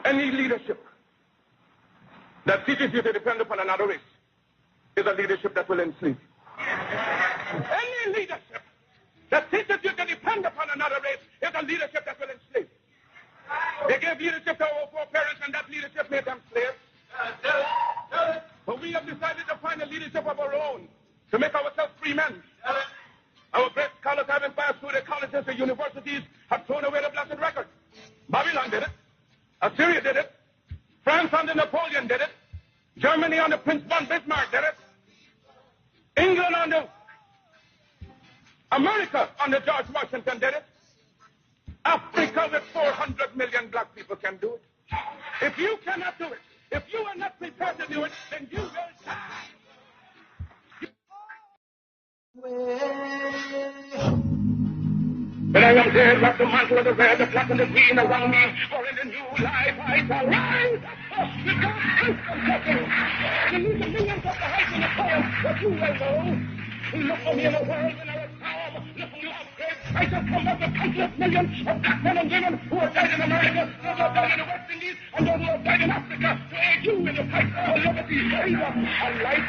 Any leadership that teaches you to depend upon another race is a leadership that will enslave you. Any leadership that teaches you to depend upon another race is a leadership that will enslave you. They gave leadership to our foreparents, and that leadership made them slaves. But we have decided to find a leadership of our own to make ourselves free men. Our great scholars haven't passed through the colleges, the universities have thrown away the blessed record. Babylon did it. Assyria did it. France under Napoleon did it. Germany under Prince von Bismarck did it. England under America under George Washington did it. Africa with 400 million black people can do it. If you cannot do it, if you are not prepared to do it, then you will die. When I am dead, wrap the mantle of the red, the black and the green around me, for in the new life I shall rise up with God's confessing. And leave the millions of the heights in the fire, but you will know. Look for me in a world when I was calm. Look for you out great. I shall come up with countless millions of black men and women who have died in America, those who have died in the West Indies, and those who have died in Africa, to aid you in your fight for liberty, freedom, and life.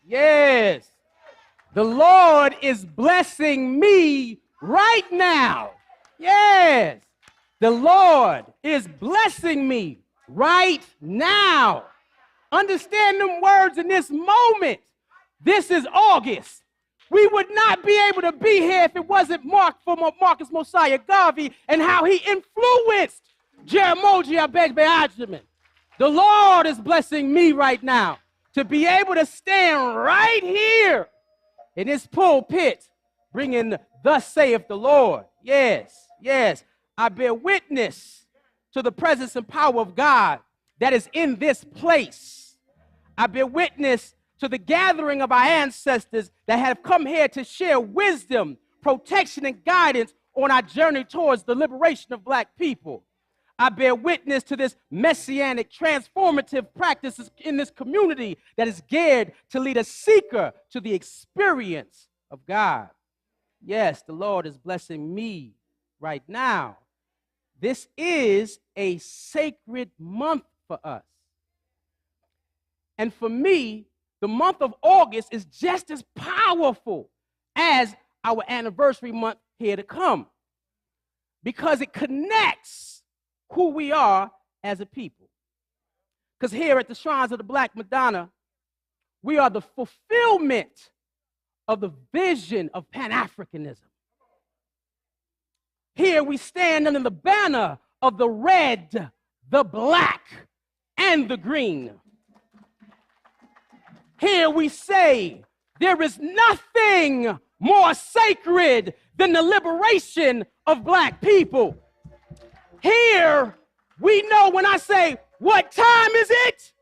Yes. The Lord is blessing me right now. Yes. The Lord is blessing me right now. Understand them words in this moment. This is August. We would not be able to be here if it wasn't for Marcus Mosiah Garvey and how he influenced Jeramogi Benjamin. The Lord is blessing me right now to be able to stand right here in this pulpit, bringing thus saith the Lord. Yes. I bear witness to the presence and power of God that is in this place. I bear witness to the gathering of our ancestors that have come here to share wisdom, protection, and guidance on our journey towards the liberation of black people. I bear witness to this messianic, transformative practices in this community that is geared to lead a seeker to the experience of God. Yes, the Lord is blessing me right now. This is a sacred month for us. And for me, the month of August is just as powerful as our anniversary month here to come, because it connects who we are as a people. Because here at the Shrines of the Black Madonna, we are the fulfillment of the vision of Pan-Africanism. Here we stand under the banner of the red, the black, and the green. Here we say there is nothing more sacred than the liberation of black people. Here we know when I say, what time is it?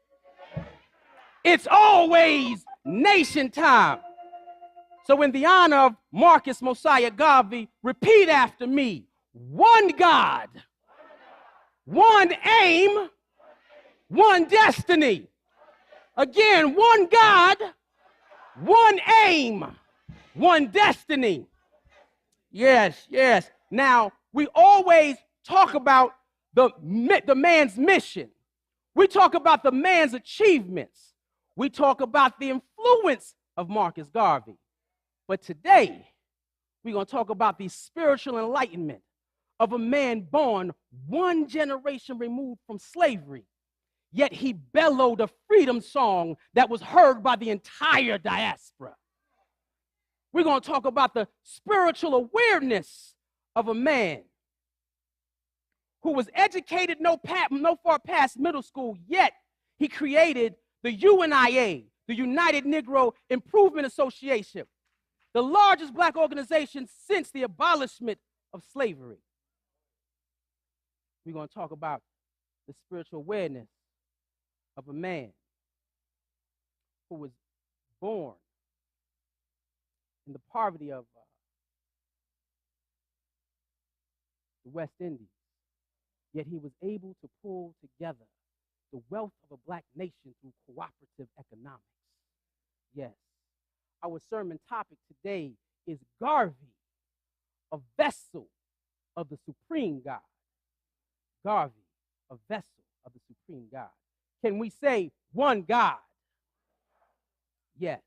It's always nation time. So in the honor of Marcus Mosiah Garvey, repeat after me. One God, one aim, one destiny. Again, one God, one aim, one destiny. Yes. Now, we always talk about the man's mission. We talk about the man's achievements. We talk about the influence of Marcus Garvey. But today, we're going to talk about the spiritual enlightenment of a man born one generation removed from slavery. yet he bellowed a freedom song that was heard by the entire diaspora. We're going to talk about the spiritual awareness of a man who was educated no far past middle school, yet he created the UNIA, the United Negro Improvement Association, the largest black organization since the abolishment of slavery. We're going to talk about the spiritual awareness of a man who was born in the poverty of the West Indies, yet he was able to pull together the wealth of a black nation through cooperative economics. Yes, our sermon topic today is Garvey, a vessel of the supreme God. Garvey, a vessel of the supreme God. Can we say one God? Yes,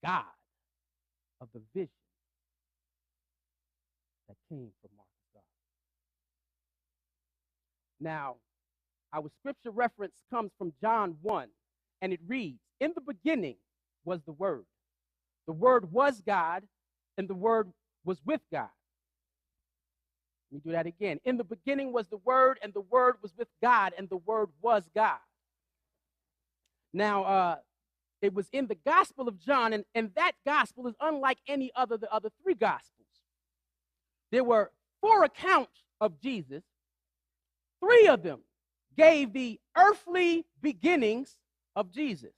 God of the vision that came from Marcus Garvey. Now, our scripture reference comes from John 1, and it reads, "In the beginning was the Word. The Word was God, and the Word was with God." Let me do that again. In the beginning was the Word, and the Word was with God, and the Word was God. Now, it was in the Gospel of John, and that Gospel is unlike any other, the other three Gospels. There were 4 accounts of Jesus. 3 of them gave the earthly beginnings of Jesus.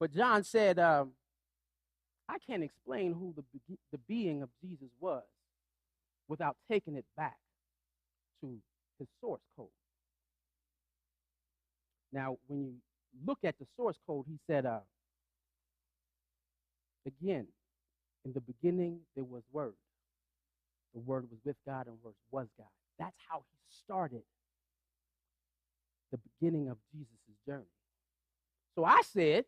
But John said, I can't explain who the being of Jesus was without taking it back to his source code. Now, when you look at the source code, he said, again, in the beginning there was Word. The Word was with God, and Word was God. That's how he started the beginning of Jesus' journey. So I said,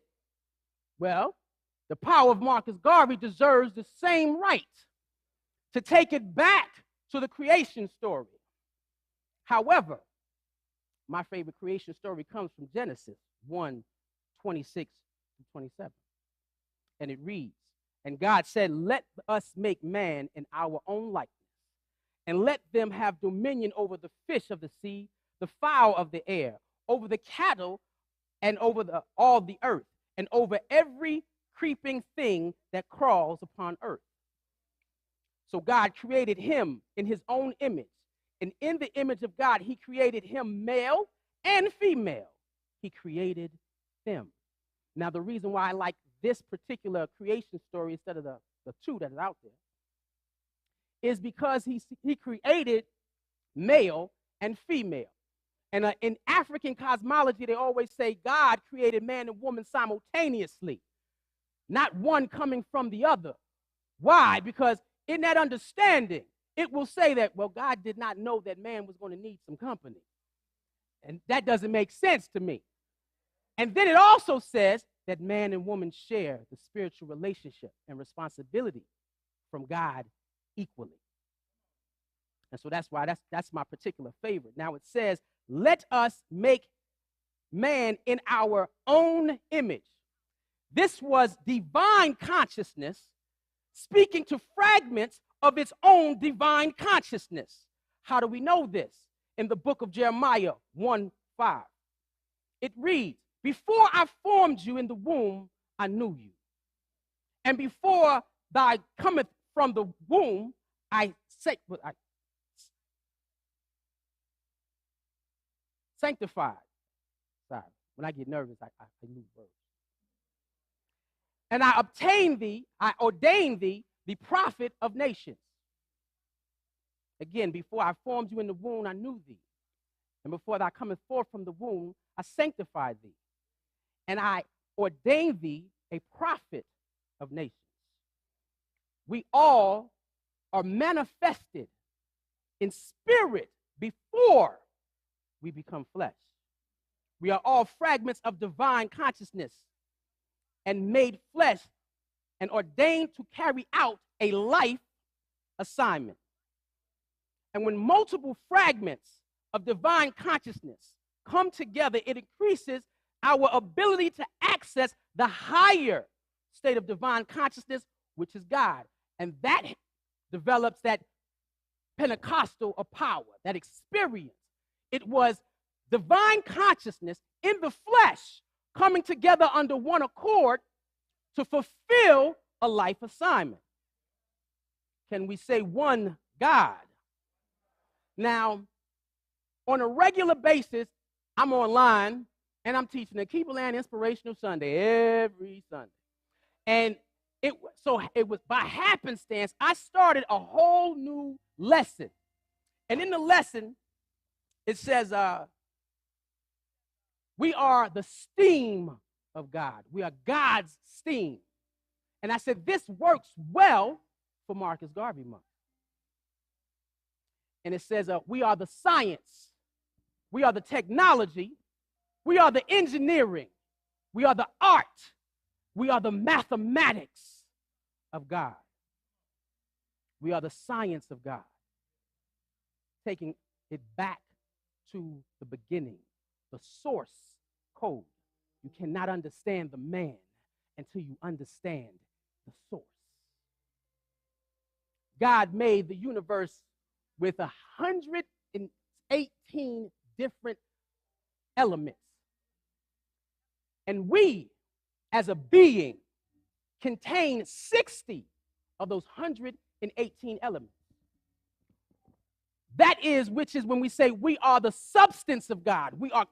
well, the power of Marcus Garvey deserves the same right to take it back to the creation story. However, my favorite creation story comes from Genesis 1:26-27. And it reads, "And God said, let us make man in our own likeness, and let them have dominion over the fish of the sea, the fowl of the air, over the cattle, and over all the earth, and over every creeping thing that crawls upon earth." So God created him in his own image. And in the image of God, he created him male and female. He created them. Now, the reason why I like this particular creation story instead of the 2 that is out there is because he created male and female. And in African cosmology, they always say God created man and woman simultaneously, not one coming from the other. Why? Because in that understanding, it will say that, well, God did not know that man was going to need some company. And that doesn't make sense to me. And then it also says that man and woman share the spiritual relationship and responsibility from God equally. And so that's why that's my particular favorite. Now it says, let us make man in our own image. This was divine consciousness speaking to fragments of its own divine consciousness. How do we know this? In the book of Jeremiah 1:5. It reads, "Before I formed you in the womb, I knew you. And before thy cometh from the womb, I sanctified." Sorry, when I get nervous, I lose words. "And I ordained thee the prophet of nations." Again, before I formed you in the womb, I knew thee. And before thou comest forth from the womb, I sanctified thee. And I ordained thee a prophet of nations. We all are manifested in spirit before we become flesh. We are all fragments of divine consciousness and made flesh and ordained to carry out a life assignment. And when multiple fragments of divine consciousness come together, it increases our ability to access the higher state of divine consciousness, which is God. And that develops that Pentecostal of power, that experience. It was divine consciousness in the flesh coming together under one accord to fulfill a life assignment. Can we say one God? Now, on a regular basis, I'm online and I'm teaching the Alkebulan Inspirational Sunday every Sunday. And it was by happenstance, I started a whole new lesson. And in the lesson, it says, we are the steam of God. We are God's steam. And I said, this works well for Marcus Garvey month. And it says, we are the science. We are the technology. We are the engineering. We are the art. We are the mathematics of God. We are the science of God. Taking it back to the beginning, the source code. You cannot understand the man until you understand the source. God made the universe with 118 different elements. And we, as a being, contain 60 of those 118 elements. That is, which is when we say we are the substance of God. We are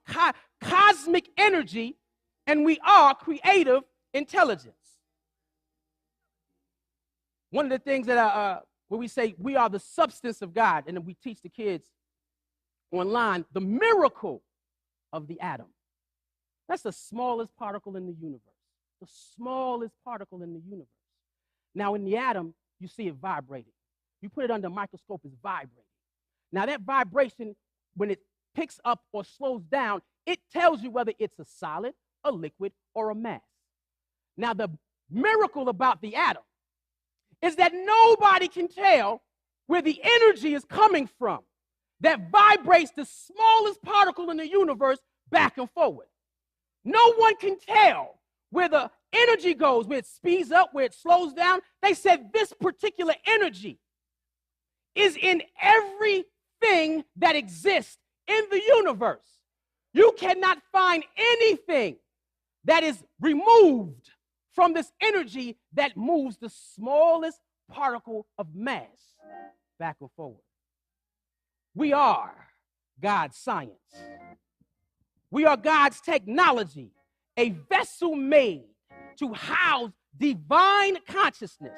cosmic energy, and we are creative intelligence. One of the things that when we say we are the substance of God, and then we teach the kids online the miracle of the atom. That's the smallest particle in the universe. The smallest particle in the universe. Now, in the atom, you see it vibrating. You put it under a microscope, it's vibrating. Now, that vibration, when it picks up or slows down, it tells you whether it's a solid, a liquid, or a mass. Now, the miracle about the atom is that nobody can tell where the energy is coming from that vibrates the smallest particle in the universe back and forward. No one can tell where the energy goes, where it speeds up, where it slows down. They said this particular energy is in everything that exists in the universe. You cannot find anything that is removed from this energy that moves the smallest particle of mass back and forward. We are God's science. We are God's technology, a vessel made to house divine consciousness.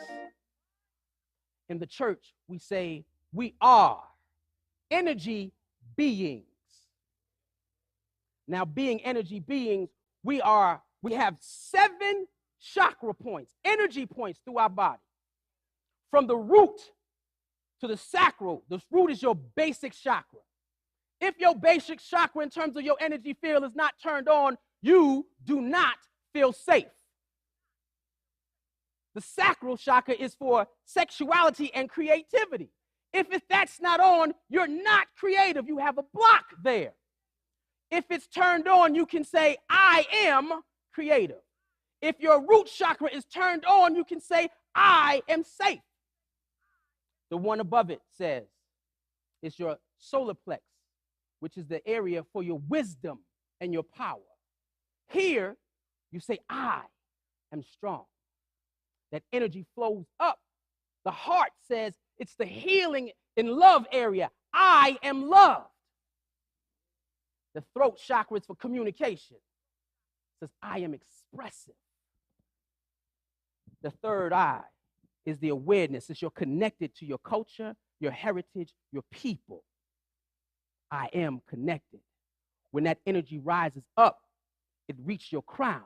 In the church, we say we are energy beings. Now, being energy beings, we have 7 chakra points, energy points through our body. From the root to the sacral, the root is your basic chakra. If your basic chakra in terms of your energy field is not turned on, you do not feel safe. The sacral chakra is for sexuality and creativity. If that's not on, you're not creative. You have a block there. If it's turned on, you can say, I am creative. If your root chakra is turned on, you can say, I am safe. The one above it says, it's your solar plex, which is the area for your wisdom and your power. Here, you say, I am strong. That energy flows up. The heart says, it's the healing and love area. I am loved. The throat chakra is for communication. It says, I am expressive. The third eye is the awareness. It's you're connected to your culture, your heritage, your people. I am connected. When that energy rises up, it reaches your crown.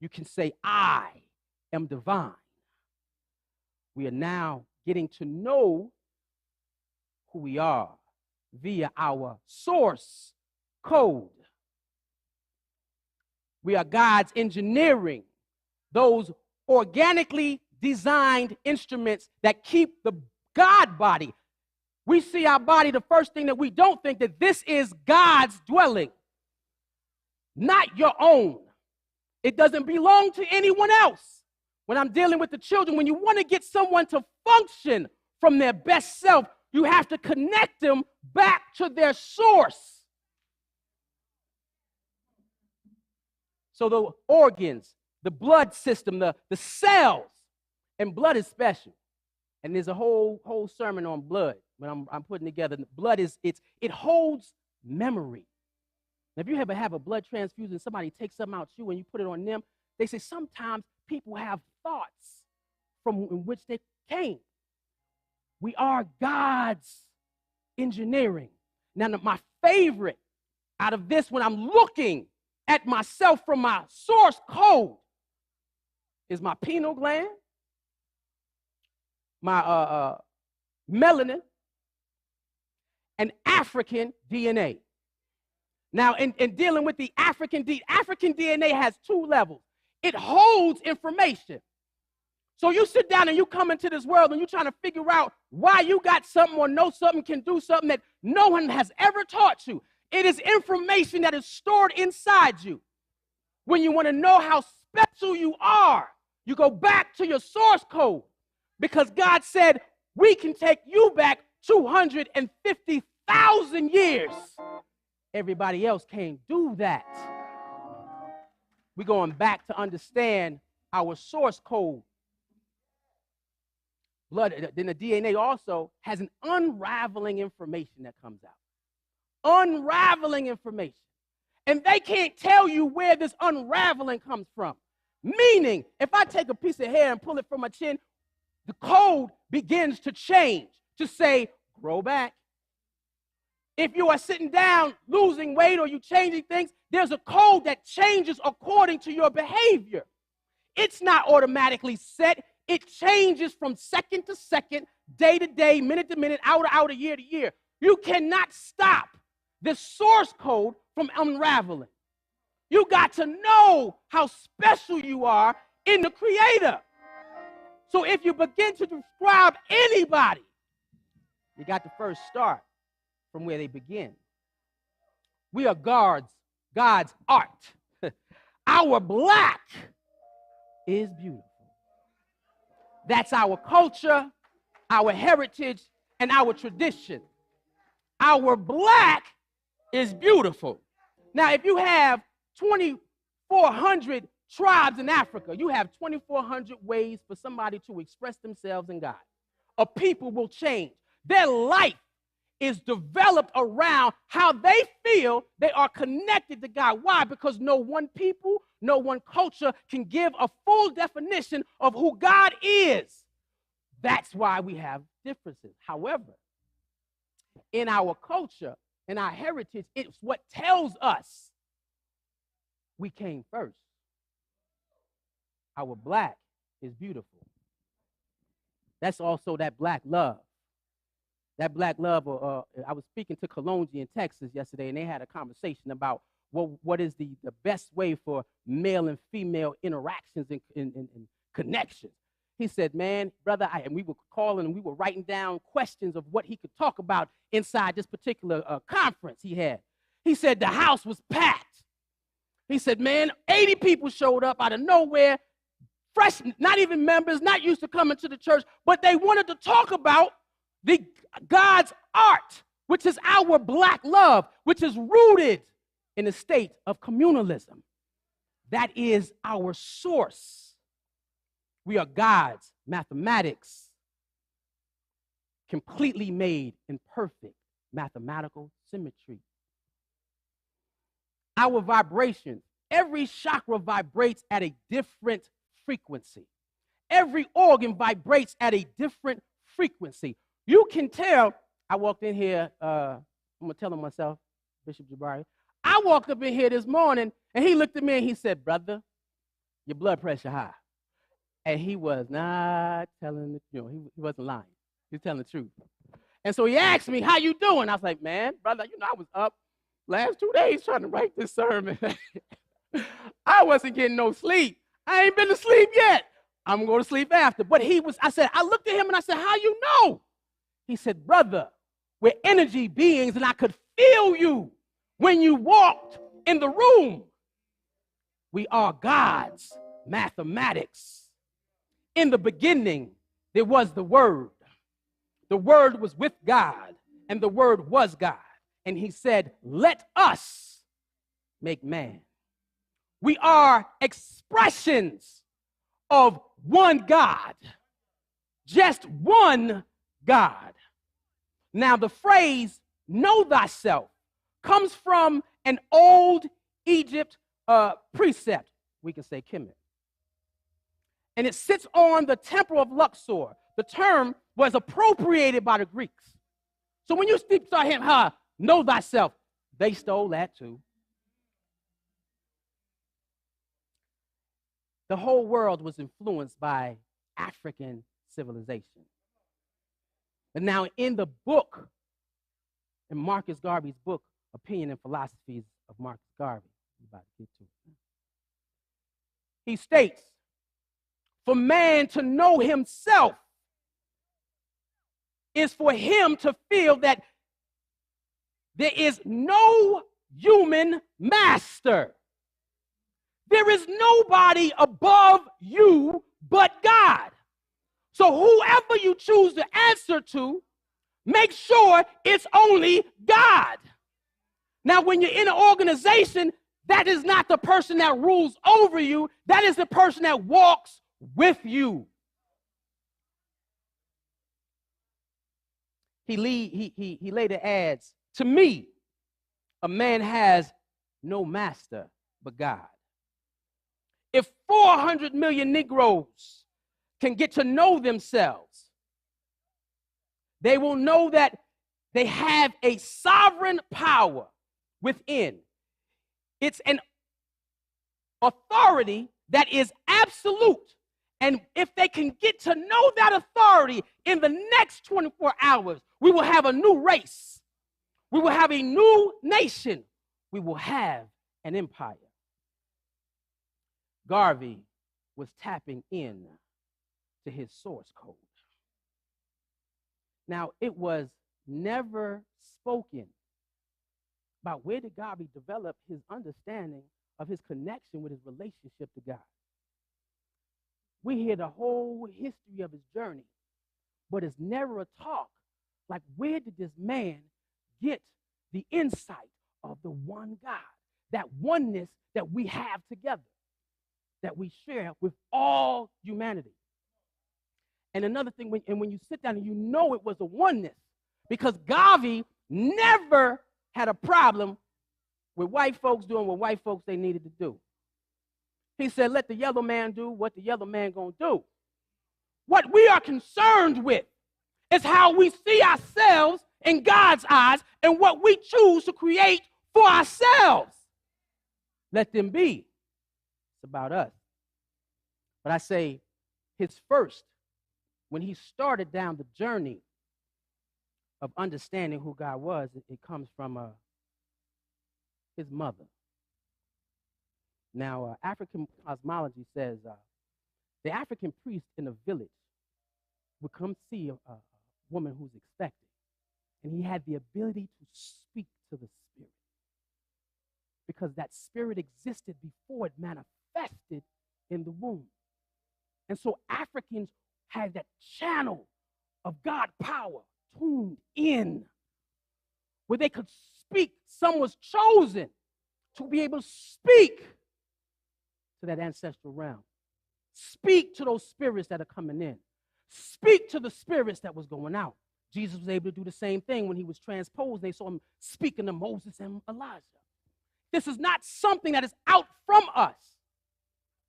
You can say, I am divine. We are now getting to know who we are via our source code. We are God's engineering, those organically designed instruments that keep the God body. We see our body, the first thing that we don't think that this is God's dwelling. not your own. It doesn't belong to anyone else. When I'm dealing with the children, when you want to get someone to function from their best self, you have to connect them back to their source. So the organs, the blood system, the cells, and blood is special. And there's a whole sermon on blood when I'm putting together. Blood it holds memory. Now, if you ever have a blood transfusion, somebody takes something out you and you put it on them, they say sometimes people have thoughts from which they came. We are God's engineering. Now, my favorite out of this, when I'm looking at myself from my source code, is my pineal gland, my melanin, and African DNA. Now, in dealing with the African DNA has two levels. It holds information. So you sit down and you come into this world and you're trying to figure out why you got something or know something, can do something that no one has ever taught you. It is information that is stored inside you. When you want to know how special you are, you go back to your source code, because God said we can take you back 250,000 years. Everybody else can't do that. We're going back to understand our source code. Blood, then the DNA also has an unraveling information that comes out. Unraveling information. And they can't tell you where this unraveling comes from. Meaning, if I take a piece of hair and pull it from my chin, the code begins to change to say, grow back. If you are sitting down, losing weight, or you changing things, there's a code that changes according to your behavior. It's not automatically set. It changes from second to second, day to day, minute to minute, hour to hour, year to year. You cannot stop this source code from unraveling. You got to know how special you are in the Creator. So if you begin to describe anybody, you got to first start from where they begin. We are God's art. Our black is beautiful. That's our culture, our heritage, and our tradition. Our black is beautiful. Now, if you have 2,400 tribes in Africa, you have 2,400 ways for somebody to express themselves in God. A people will change. Their life is developed around how they feel they are connected to God. Why? Because no one people, no one culture can give a full definition of who God is. That's why we have differences. However, in our culture, in our heritage, it's what tells us we came first. Our black is beautiful. That's also that black love. That black love, I was speaking to Colonji in Texas yesterday, and they had a conversation about what is the best way for male and female interactions and connections. He said, man, brother, and we were calling and we were writing down questions of what he could talk about inside this particular conference he had. He said the house was packed. He said, man, 80 people showed up out of nowhere, fresh, not even members, not used to coming to the church, but they wanted to talk about God's art, which is our black love, which is rooted in a state of communalism. That is our source. We are God's mathematics, completely made in perfect mathematical symmetry. Our vibrations, every chakra vibrates at a different frequency. Every organ vibrates at a different frequency. You can tell. I walked in here, I'm going to tell him myself, Bishop Jabari. I walked up in here this morning, and he looked at me and he said, brother, your blood pressure high. And he was not telling the truth. He wasn't lying. He was telling the truth. And so he asked me, how you doing? I was like, man, brother, I was up last 2 days trying to write this sermon. I wasn't getting no sleep. I ain't been to sleep yet. I'm going to sleep after. But I looked at him and I said, how you know? He said, brother, we're energy beings, and I could feel you when you walked in the room. We are God's mathematics. In the beginning, there was the Word. The Word was with God, and the Word was God. And he said, let us make man. We are expressions of one God, just one God. Now, the phrase, know thyself, comes from an old Egypt precept, we can say Kemet. And it sits on the temple of Luxor. The term was appropriated by the Greeks. So when you start hearing, know thyself, they stole that too. The whole world was influenced by African civilization. But now in the book, in Marcus Garvey's book, Opinion and Philosophies of Marcus Garvey, I'm about to get to it. He states, for man to know himself is for him to feel that there is no human master. There is nobody above you but God. So whoever you choose to answer to, make sure it's only God. Now, when you're in an organization, that is not the person that rules over you. That is the person that walks with you. He later adds, to me, a man has no master but God. If 400 million Negroes can get to know themselves, they will know that they have a sovereign power within. It's an authority that is absolute. And if they can get to know that authority in the next 24 hours, we will have a new race. We will have a new nation. We will have an empire. Garvey was tapping in to his source code. Now, it was never spoken about where did Garvey develop his understanding of his connection with his relationship to God. We hear the whole history of his journey, but it's never a talk like where did this man get the insight of the one God, that oneness that we have together, that we share with all humanity. And another thing, when you sit down and you know it was a oneness, because Garvey never had a problem with white folks doing what white folks they needed to do. He said, let the yellow man do what the yellow man gonna do. What we are concerned with is how we see ourselves in God's eyes and what we choose to create for ourselves. Let them be. It's about us. But I say his first, when he started down the journey of understanding who God was, it comes from his mother. Now, African cosmology says the African priest in a village would come see a woman who's expecting, and he had the ability to speak to the spirit because that spirit existed before it manifested in the womb. And so Africans had that channel of God power tuned in where they could speak. Some was chosen to be able to speak to that ancestral realm. Speak to those spirits that are coming in. Speak to the spirits that was going out. Jesus was able to do the same thing when he was transposed. They saw him speaking to Moses and Elijah. This is not something that is out from us.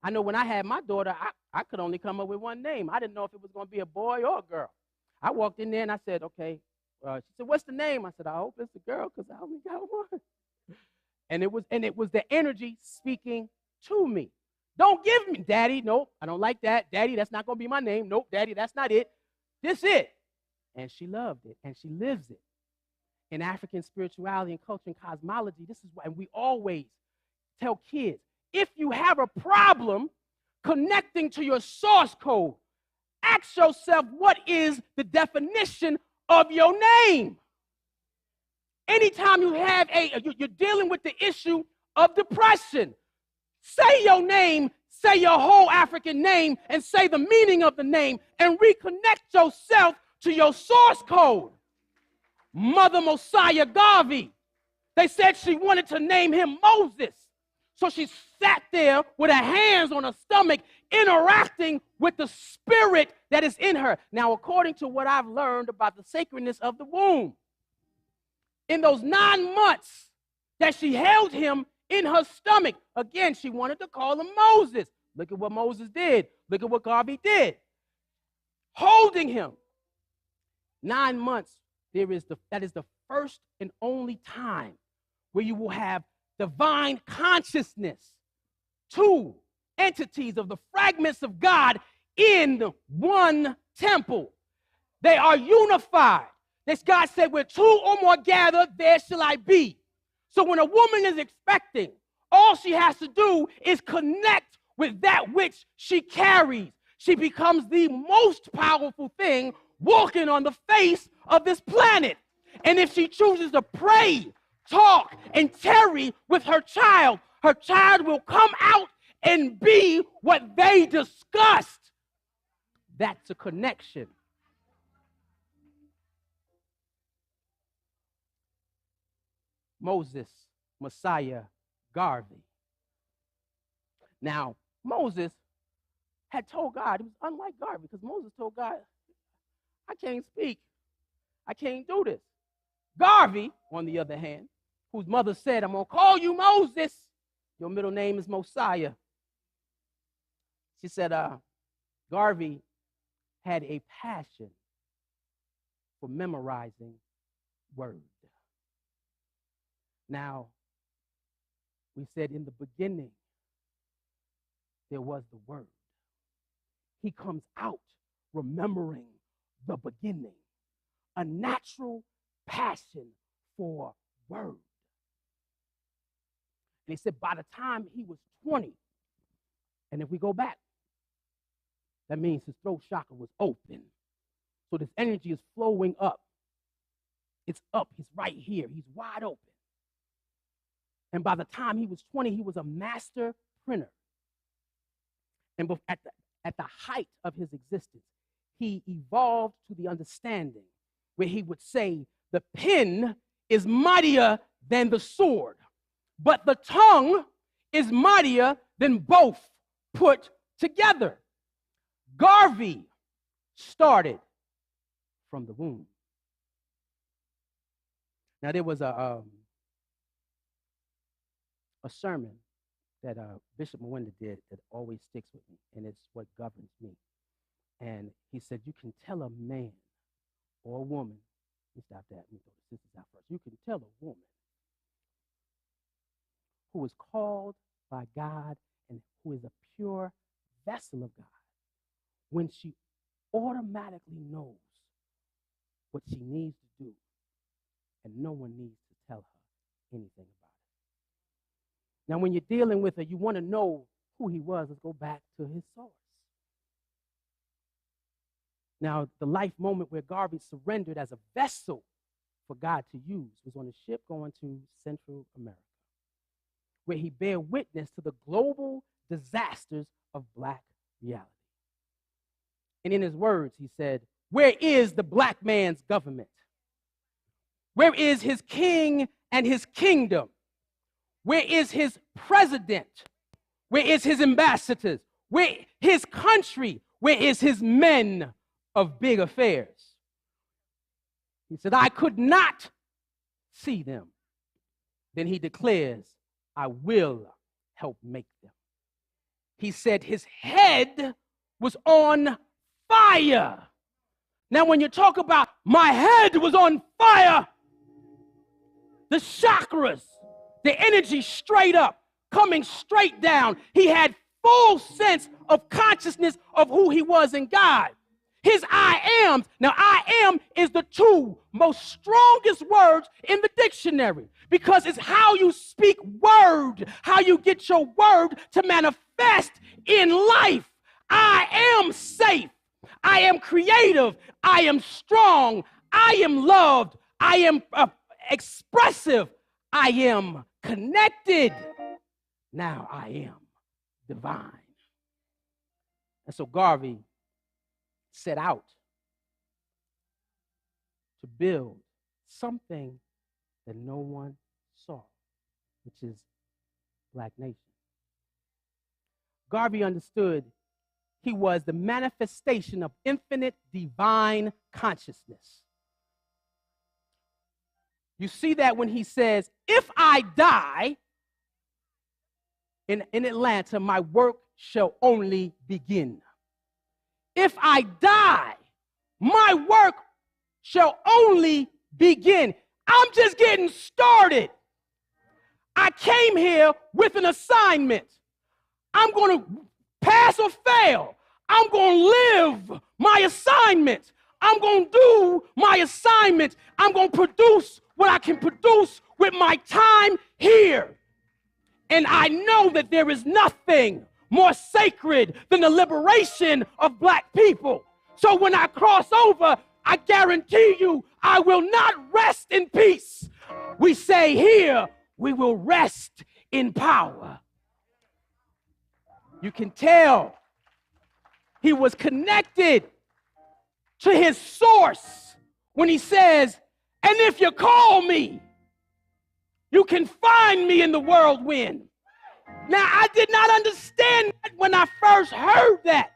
I know when I had my daughter, I could only come up with one name. I didn't know if it was going to be a boy or a girl. I walked in there and I said, okay. She said, what's the name? I said, I hope it's a girl because I only got one. And it was the energy speaking to me. Don't give me, Daddy. Nope, I don't like that. Daddy, that's not going to be my name. Nope, Daddy, that's not it. This it. And she loved it, and she lives it. In African spirituality and culture and cosmology, this is why, and we always tell kids, if you have a problem connecting to your source code, ask yourself, what is the definition of your name? Anytime you have you're dealing with the issue of depression, Say your name, say your whole African name, and say the meaning of the name, and reconnect yourself to your source code. Mother Mosiah Garvey, they said she wanted to name him Moses. So she sat there with her hands on her stomach, interacting with the spirit that is in her. Now, according to what I've learned about the sacredness of the womb, in those 9 months that she held him in her stomach, again, she wanted to call him Moses. Look at what Moses did. Look at what Garvey did. Holding him 9 months, that is the first and only time where you will have divine consciousness, 2 entities of the fragments of God in one temple. They are unified. This God said, where 2 or more gather, there shall I be. So when a woman is expecting, all she has to do is connect with that which she carries. She becomes the most powerful thing walking on the face of this planet. And if she chooses to pray, talk, and tarry with her child will come out and be what they discussed. That's a connection. Moses, Messiah, Garvey. Now, Moses had told God, it was unlike Garvey, because Moses told God, I can't speak. I can't do this. Garvey, on the other hand, whose mother said, I'm going to call you Moses. Your middle name is Mosiah. She said, Garvey had a passion for memorizing words. Now, we said in the beginning, there was the Word. He comes out remembering the beginning, a natural passion for word. And he said by the time he was 20, and if we go back, that means his throat chakra was open. So this energy is flowing up. It's up. He's right here. He's wide open. And by the time he was 20, he was a master printer. And at the height of his existence, he evolved to the understanding where he would say, the pen is mightier than the sword, but the tongue is mightier than both put together. Garvey started from the womb. Now, there was a sermon that Bishop Mwenda did that always sticks with me, and it's what governs me. And he said, you can tell a man or a woman, let me stop that, let me throw the sisters out first. You can tell a woman who is called by God and who is a pure vessel of God when she automatically knows what she needs to do, and no one needs to tell her anything about it. Now, when you're dealing with her, you want to know who he was. Let's go back to his source. Now, the life moment where Garvey surrendered as a vessel for God to use was on a ship going to Central America, where he bare witness to the global disasters of Black reality. And in his words, he said, where is the Black man's government? Where is his king and his kingdom? Where is his president? Where is his ambassadors? Where his country? Where is his men of big affairs? He said, I could not see them. Then he declares, I will help make them. He said his head was on fire. Now, when you talk about my head was on fire, the chakras, the energy straight up, coming straight down. He had full sense of consciousness of who he was in God. His I ams. Now, I am is the 2 most strongest words in the dictionary because it's how you speak word, how you get your word to manifest in life. I am safe. I am creative. I am strong. I am loved. I am expressive. I am connected. Now I am divine. And so Garvey set out to build something that no one saw, which is Black nation. Garvey understood he was the manifestation of infinite divine consciousness. You see that when he says, if I die in Atlanta, my work shall only begin. If I die, my work shall only begin. I'm just getting started. I came here with an assignment. I'm going to pass or fail. I'm going to live my assignment. I'm going to do my assignment. I'm going to produce what I can produce with my time here. And I know that there is nothing more sacred than the liberation of Black people. So when I cross over, I guarantee you I will not rest in peace. We say here, we will rest in power. You can tell he was connected to his source when he says, and if you call me, you can find me in the whirlwind. Now, I did not understand that when I first heard that.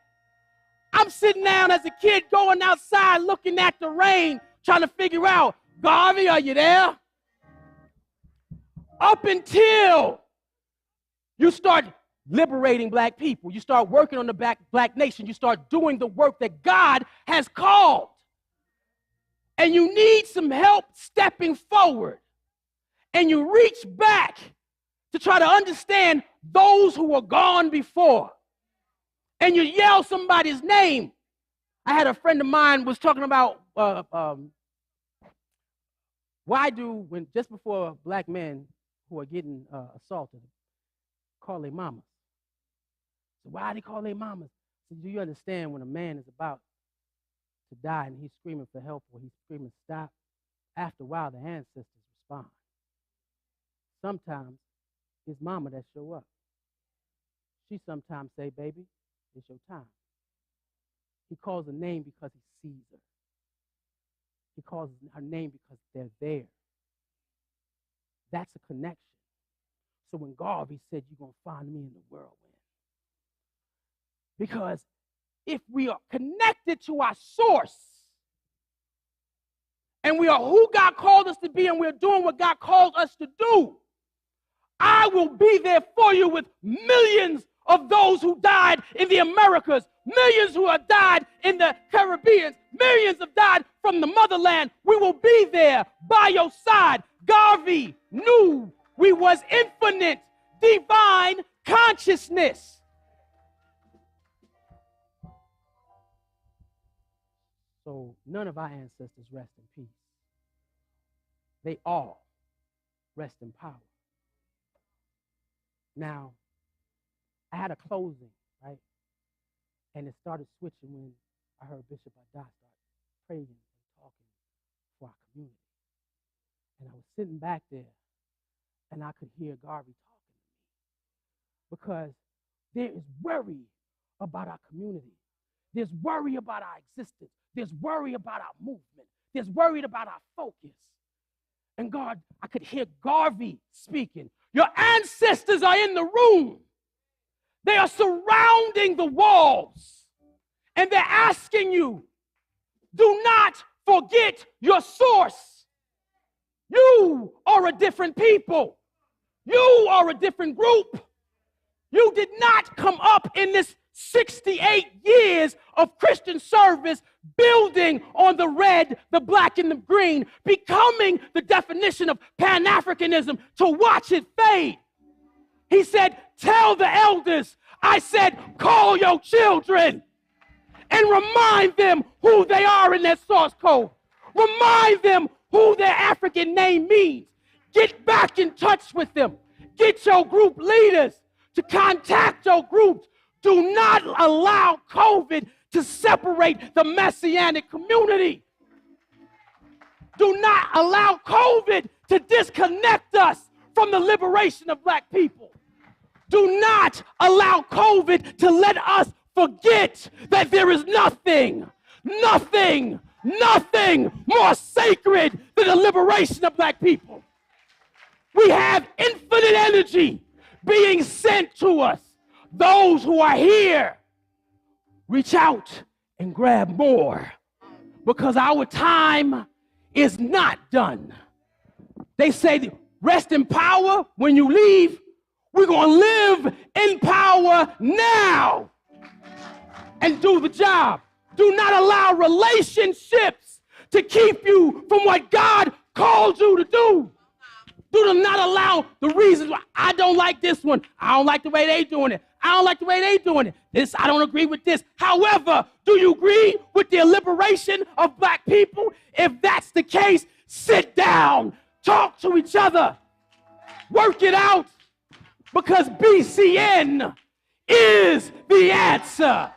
I'm sitting down as a kid going outside looking at the rain, trying to figure out, Garvey, are you there? Up until you start liberating Black people, you start working on the Black nation, you start doing the work that God has called. And you need some help stepping forward. And you reach back to try to understand those who were gone before. And you yell somebody's name. I had a friend of mine was talking about why do, when just before Black men who are getting assaulted, call their mamas. So why do they call their mamas? So do you understand when a man is about to die and he's screaming for help or he's screaming stop, after a while the ancestors respond. Sometimes it's mama that show up. She sometimes say, baby, it's your time. He calls her name because he sees her. He calls her name because they're there. That's a connection. So when Garvey said, you're going to find me in the whirlwind. Because if we are connected to our source, and we are who God called us to be, and we're doing what God called us to do, I will be there for you with millions of those who died in the Americas, millions who have died in the Caribbean, millions have died from the motherland. We will be there by your side. Garvey knew we was infinite, divine consciousness. So none of our ancestors rest in peace. They all rest in power. Now, I had a closing, right? And it started switching when I heard Bishop Adah start praying and talking for our community. And I was sitting back there, and I could hear Garvey talking to me. Because there is worry about our community. There's worry about our existence. There's worry about our movement. There's worry about our focus. And God, I could hear Garvey speaking. Your ancestors are in the room. They are surrounding the walls. And they're asking you, do not forget your source. You are a different people. You are a different group. You did not come up in this 68 years of Christian service, building on the red, the black, and the green, becoming the definition of Pan-Africanism, to watch it fade. He said, tell the elders, I said, call your children and remind them who they are in their source code. Remind them who their African name means. Get back in touch with them. Get your group leaders to contact your groups. Do not allow COVID to separate the Messianic community. Do not allow COVID to disconnect us from the liberation of Black people. Do not allow COVID to let us forget that there is nothing more sacred than the liberation of black people. We have infinite energy being sent to us. Those who are here, reach out and grab more, because our time is not done. They say, rest in power when you leave. We're going to live in power now and do the job. Do not allow relationships to keep you from what God called you to do. Do not allow the reasons why I don't like this one. I don't like the way they doing it. I don't like the way they doing it. This, I don't agree with this. However, do you agree with the liberation of black people? If that's the case, sit down, talk to each other, work it out, because BCN is the answer.